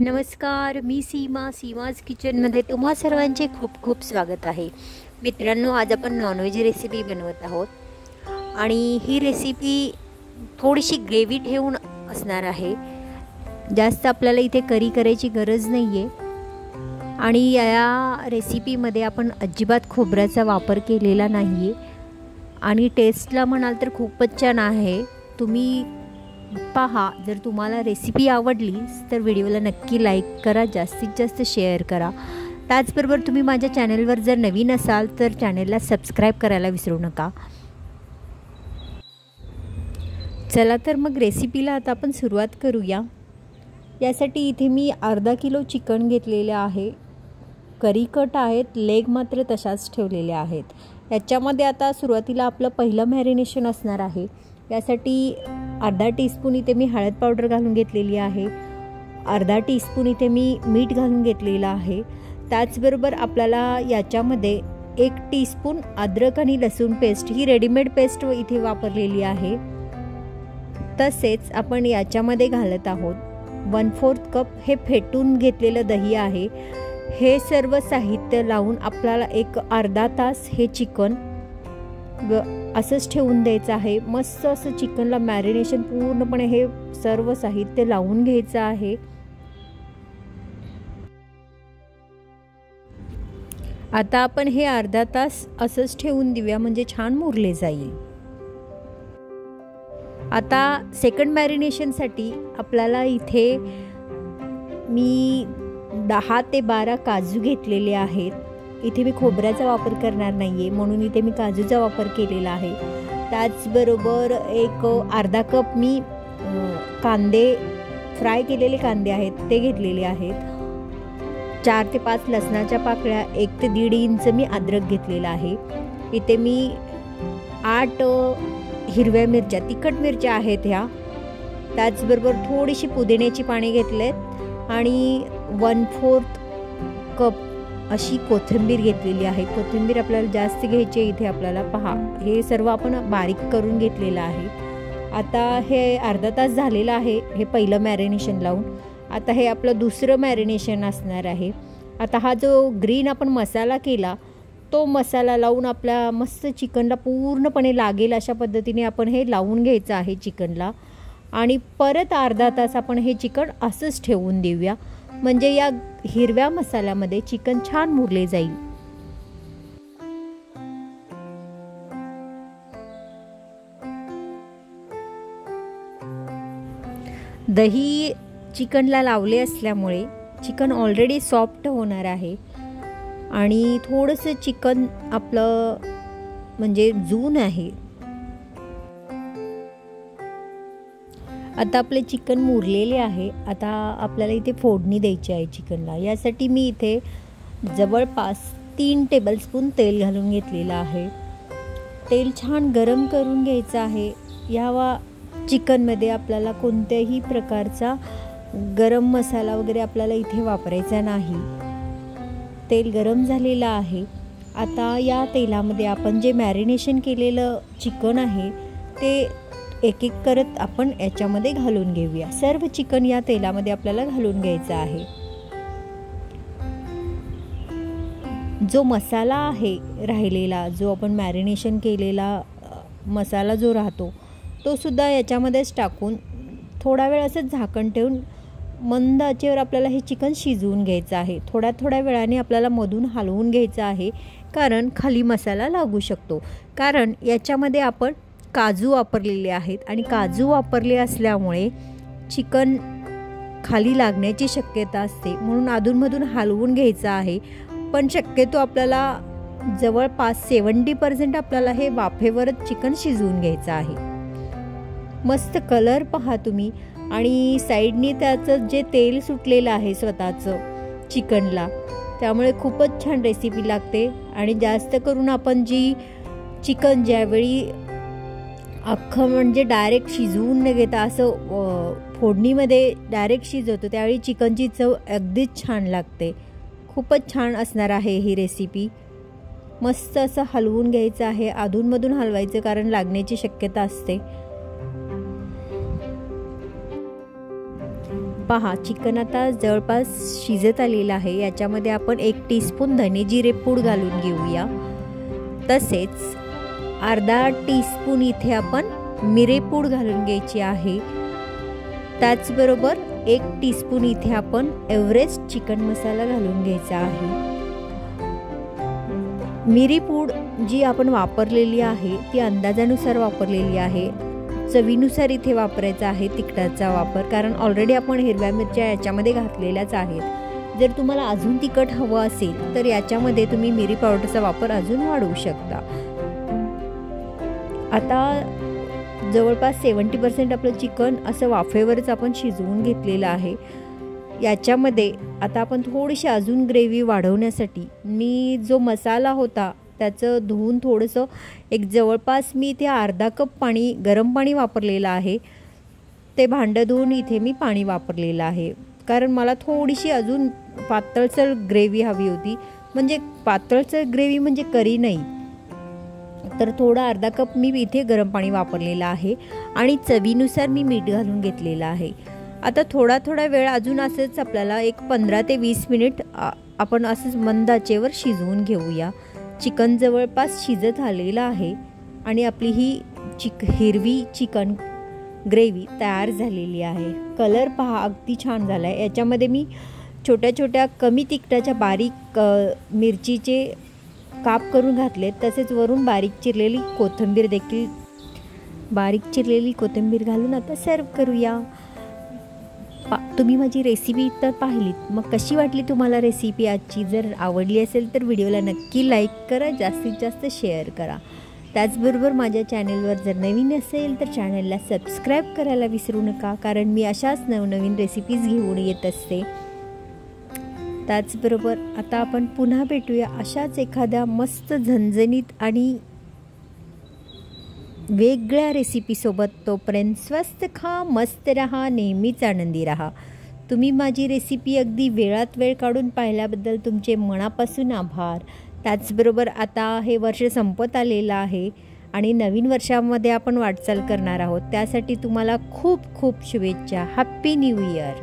नमस्कार, मी सीमाज किचनमध्ये तुम्हा सर्वांचे खूप खूप स्वागत आहे. मित्रांनो, आज आपण नॉनव्हेज रेसिपी बनवत आहोत आणि ही रेसिपी थोडीशी ग्रेव्ही ठेवून असणार आहे. जास्त आपल्याला इथे करी करायची गरज नाही आहे आणि या रेसिपीमध्ये आपण अजिबात खोबऱ्याचा वापर केलेला नाही आहे आणि टेस्टला म्हणाल तर खूपच छान आहे. तुम्ही पहा, जर तुम्हाला रेसिपी आवडली तर व्हिडिओला नक्की लाईक करा, जास्तीत जास्त शेअर करा. त्याचबरोबर तुम्ही माझ्या चॅनलवर जर नवीन असाल तर चॅनलला सबस्क्राईब करायला विसरू नका. चला तर मग रेसिपीला आता आपण सुरुवात करूया. यासाठी इथे मी अर्धा किलो चिकन घेतलेले आहे. करी कट आहेत, लेग मात्र तशाच ठेवलेले आहेत. याच्यामध्ये आता सुरुवातीला आपलं पहिलं मॅरिनेशन असणार आहे. यासाठी अर्धा टीस्पून इथे मी हळद पावडर घालून घेतलेली आहे. अर्धा टीस्पून इथे मी मीठ घालून घेतलेलं आहे. त्याचबरोबर आपल्याला याच्यामध्ये 1 टीस्पून अद्रक आणि लसूण पेस्ट, ही रेडीमेड पेस्ट इथे वापरलेली आहे. तसेच आपण याच्यामध्ये घालत आहोत 1/4 कप हे फेटून घेतलेलं दही आहे. हे सर्व साहित्य लावून आपल्याला एक अर्धा तास हे चिकन असंच ठेवून द्यायचं आहे. मस्त असं चिकनला मॅरिनेशन पूर्णपणे हे सर्व साहित्य लावून घ्यायचं आहे. आता आपण हे अर्धा तास असंच ठेवून देऊया, म्हणजे छान मुरले जाईल. आता सेकंड मॅरिनेशनसाठी आपल्याला इथे मी 10 ते 12 काजू घेतलेले आहेत. इथे मी खोबऱ्याचा वापर करणार नाही आहे, म्हणून इथे मी काजूचा वापर केलेला आहे. त्याचबरोबर एक अर्धा कप मी कांदे, फ्राय केलेले कांदे आहेत ते घेतलेले आहेत. 4 ते 5 लसणाच्या पाकळ्या, 1 ते 1.5 इंच मी अद्रक घेतलेला आहे. इथे मी 8 हिरव्या मिरच्या, तिखट मिरच्या आहेत ह्या. त्याचबरोबर थोडीशी पुदिन्याची पाने घेतलेत आणि 1/4 कप अशी कोथिंबीर घेतलेली आहे. कोथिंबीर आपल्याला जास्त घ्यायची आहे. इथे आपल्याला पहा, हे सर्व आपण बारीक करून घेतलेलं आहे. आता हे अर्धा तास झालेलं आहे हे पहिलं मॅरिनेशन लावून. आता हे आपलं दुसरं मॅरिनेशन असणार आहे. आता हा जो ग्रीन आपण मसाला केला तो मसाला लावून आपल्या मस्त चिकनला पूर्णपणे लागेल अशा पद्धतीने आपण हे लावून घ्यायचं आहे चिकनला. आणि परत अर्धा तास आपण हे चिकन असंच ठेवून देऊया, म्हणजे या हिरव्या मसाल्यामध्ये चिकन छान मुरले जाईल. दही चिकनला लावले असल्यामुळे चिकन ऑलरेडी सॉफ्ट होणार आहे आणि थोडंसं चिकन आपलं म्हणजे जून आहे. आता आपले चिकन मुरलेले आहे. आता आपल्याला इथे फोडणी द्यायची आहे चिकनला. यासाठी मी इथे जवळपास 3 टेबलस्पून तेल घालून घेतलेलं आहे. तेल छान गरम करून घ्यायचं आहे. या चिकनमध्ये आपल्याला कोणत्याही प्रकारचा गरम मसाला वगैरे आपल्याला इथे वापरायचा नाही. तेल गरम झालेलं आहे. आता या तेलामध्ये आपण जे मॅरिनेशन केलेलं चिकन आहे ते एक एक करत आपण याच्यामध्ये घालून घेऊया. सर्व चिकन या तेलामध्ये आपल्याला घालून घ्यायचं आहे. जो मसाला आहे राहिलेला, जो आपण मॅरिनेशन केलेला मसाला जो राहतो तो सुद्धा याच्यामध्येच टाकून थोडा वेळ असं झाकण ठेवून मंद आचेवर आपल्याला हे चिकन शिजवून घ्यायचं आहे. थोड्या वेळाने आपल्याला मधून हलवून घ्यायचं आहे, कारण खाली मसाला लागू शकतो. कारण याच्यामध्ये आपण काजू वापरलेले आहेत आणि काजू वापरले असल्यामुळे चिकन खाली लागण्याची शक्यता असते, म्हणून अधूनमधून हलवून घ्यायचं आहे. पण शक्यतो आपल्याला जवळपास 70% आपल्याला हे वाफेवरच चिकन शिजवून घ्यायचं आहे. मस्त कलर पहा तुम्ही, आणि साईडनी त्याचं जे तेल सुटलेलं आहे स्वतःचं चिकनला, त्यामुळे खूपच छान रेसिपी लागते. आणि जास्त करून आपण जी चिकन ज्यावेळी अख्खं म्हणजे डायरेक्ट शिजवून न घेता असं फोडणीमध्ये डायरेक्ट शिजवतो त्यावेळी चिकनची चव अगदीच छान लागते. खूपच छान असणार आहे ही रेसिपी. मस्त असं हलवून घ्यायचं आहे, अधूनमधून हलवायचं कारण लागण्याची शक्यता असते. पहा चिकन आता जवळपास शिजत आलेलं आहे. याच्यामध्ये आपण 1 टीस्पून धने जिरे पूड घालून घेऊया. तसेच अर्धा टीस्पून इथे आपण मिरेपूड घालून घ्यायची आहे. त्याचबरोबर 1 टीस्पून इथे आपण एव्हरेस्ट चिकन मसाला घालून घ्यायचा आहे. मिरीपूड जी आपण वापरलेली आहे ती अंदाजानुसार वापरलेली आहे. चवीनुसार इथे वापरायचा आहे तिखटाचा वापर, कारण ऑलरेडी आपण हिरव्या मिरच्या याच्यामध्ये घातलेल्याच आहेत. जर तुम्हाला अजून तिखट हवं असेल तर याच्यामध्ये तुम्ही मिरी पावडरचा वापर अजून वाढवू शकता. आता जवळपास 70% आपलं चिकन असं वाफेवरच आपण शिजवून घेतलेलं आहे. याच्यामध्ये आता आपण थोडीशी अजून ग्रेव्ही वाढवण्यासाठी मी जो मसाला होता त्याचं धुवून थोडंसं एक जवळपास मी इथे अर्धा कप पाणी गरम पाणी वापरलेलं आहे. ते भांडं धुवून इथे मी पाणी वापरलेलं आहे, कारण मला थोडीशी अजून पातळसर ग्रेव्ही हवी होती. म्हणजे पातळसर ग्रेव्ही म्हणजे करी नाही, तर थोडा अर्धा कप मी इथे गरम पाणी वापरलेलं आहे आणि चवीनुसार मी मीठ घालून घेतलेलं आहे. आता थोडा वेळ अजून असंच आपल्याला एक 15 ते 20 मिनिट आपण असंच मंद आचेवर शिजवून घेऊया. चिकन जवळपास शिजत आलेलं आहे आणि आपली ही हिरवी चिकन ग्रेव्ही तयार झालेली आहे. कलर पहा अगदी छान झाला आहे. याच्यामध्ये मी छोट्या कमी तिखटाच्या बारीक मिरचीचे काप करून घातले. तसेच वरून बारीक चिरलेली कोथिंबीर घालून आता सर्व करूया. तुम्ही माझी रेसिपी तर पाहिलीत, मग कशी वाटली तुम्हाला रेसिपी आजची? जर आवडली असेल तर व्हिडिओला नक्की लाईक करा, जास्तीत जास्त शेअर करा. त्याचबरोबर माझ्या चॅनलवर जर नवीन असेल तर चॅनलला सबस्क्राईब करायला विसरू नका, कारण मी अशाच नवनवीन रेसिपीज घेऊन येत असते. त्याचबरोबर आता आपण पुन्हा भेटूया अशाच एखाद्या मस्त झणझणीत आणि वेगळ्या रेसिपीसोबत. तोपर्यंत स्वस्त खा, मस्त रहा, नेहमीच आनंदी रहा. तुम्ही माझी रेसिपी अगदी वेळात वेळ काढून पाहिल्याबद्दल तुमचे मनापासून आभार. त्याचबरोबर आता हे वर्ष संपत आलेलं आहे आणि नवीन वर्षामध्ये आपण वाटचाल करणार आहोत. त्यासाठी तुम्हाला खूप खूप शुभेच्छा. Happy new year.